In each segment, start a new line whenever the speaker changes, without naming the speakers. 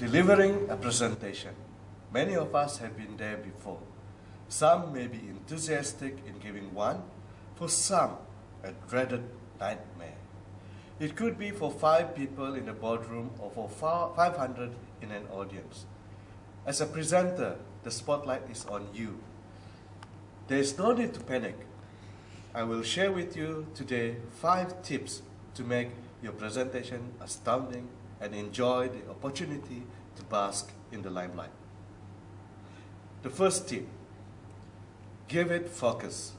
Delivering a presentation. Many of us have been there before. Some may be enthusiastic in giving one, for some, a dreaded nightmare. It could be for 5 people in a boardroom or for 500 in an audience. As a presenter, the spotlight is on you. There is no need to panic. I will share with you today 5 tips to make your presentation astounding and enjoy the opportunity to bask in the limelight. The first tip, give it focus.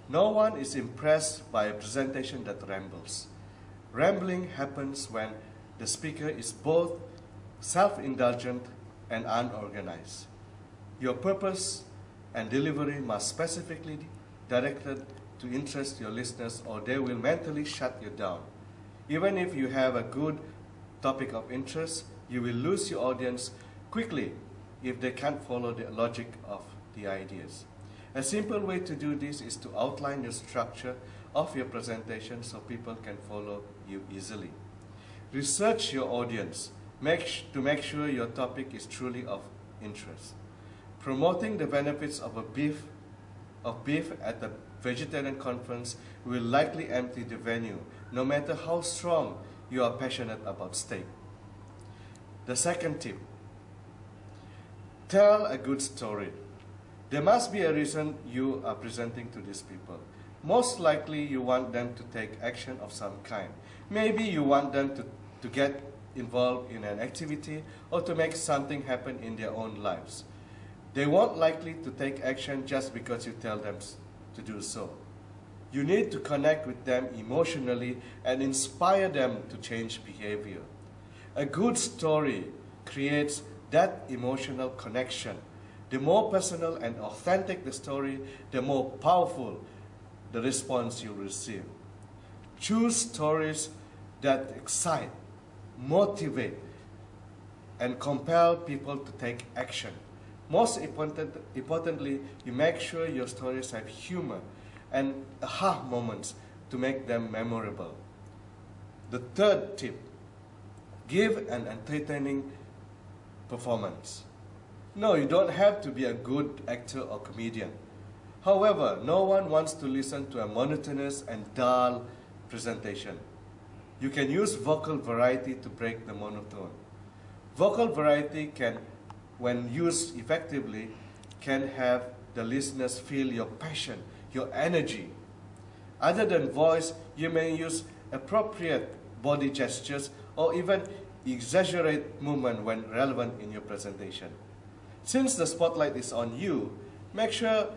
No one is impressed by a presentation that rambles. Rambling happens when the speaker is both self-indulgent and unorganized. Your purpose and delivery must specifically directed to interest your listeners, or they will mentally shut you down. Even if you have a good topic of interest, you will lose your audience quickly if they can't follow the logic of the ideas. A simple way to do this is to outline the structure of your presentation so people can follow you easily. Research your audience to make sure your topic is truly of interest. Promoting the benefits of beef at the vegetarian conference will likely empty the venue, no matter how strong you are passionate about steak. The second tip, tell a good story. There must be a reason you are presenting to these people. Most likely you want them to take action of some kind. Maybe you want them to get involved in an activity or to make something happen in their own lives. They won't likely to take action just because you tell them to do so. You need to connect with them emotionally and inspire them to change behavior. A good story creates that emotional connection. The more personal and authentic the story, the more powerful the response you receive. Choose stories that excite, motivate, and compel people to take action. Most importantly, you make sure your stories have humor and aha moments to make them memorable. The third tip, give an entertaining performance. No, you don't have to be a good actor or comedian. However, no one wants to listen to a monotonous and dull presentation. You can use vocal variety to break the monotone. Vocal variety can, when used effectively, can have the listeners feel your passion, your energy. Other than voice, you may use appropriate body gestures or even exaggerate movement when relevant in your presentation. Since the spotlight is on you, make sure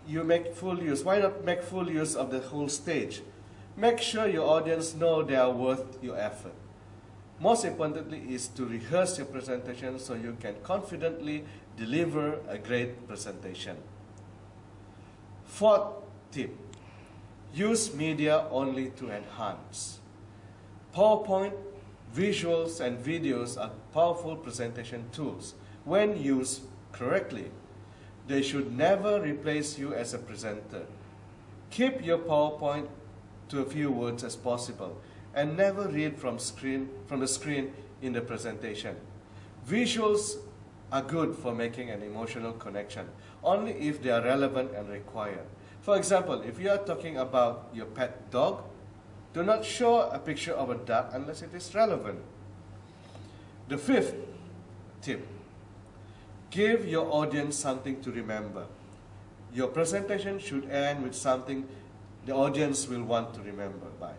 you make full use. Why not make full use of the whole stage? Make sure your audience know they are worth your effort. Most importantly is to rehearse your presentation so you can confidently deliver a great presentation. Fourth tip, use media only to enhance. PowerPoint, visuals, and videos are powerful presentation tools when used correctly. They should never replace you as a presenter. Keep your PowerPoint to a few words as possible and never read from the screen in the presentation. Visuals are good for making an emotional connection, only if they are relevant and required. For example, if you are talking about your pet dog, do not show a picture of a dog unless it is relevant. The fifth tip, give your audience something to remember. Your presentation should end with something the audience will want to remember by.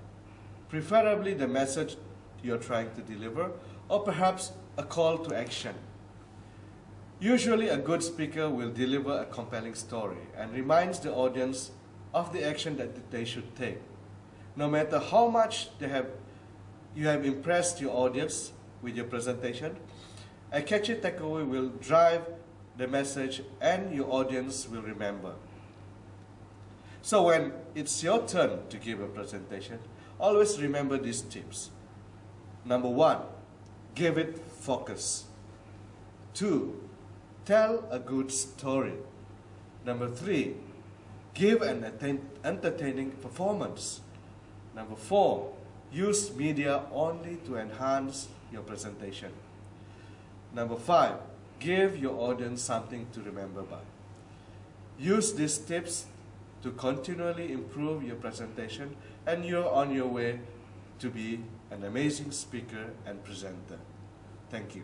Preferably the message you're trying to deliver, or perhaps a call to action. Usually a good speaker will deliver a compelling story and reminds the audience of the action that they should take. No matter how much you have impressed your audience with your presentation, a catchy takeaway will drive the message and your audience will remember. So when it's your turn to give a presentation, always remember these tips. Number 1, give it focus. 2, tell a good story. Number 3, give an entertaining performance. Number 4, use media only to enhance your presentation. Number 5, give your audience something to remember by. Use these tips to continually improve your presentation, and you're on your way to be an amazing speaker and presenter. Thank you.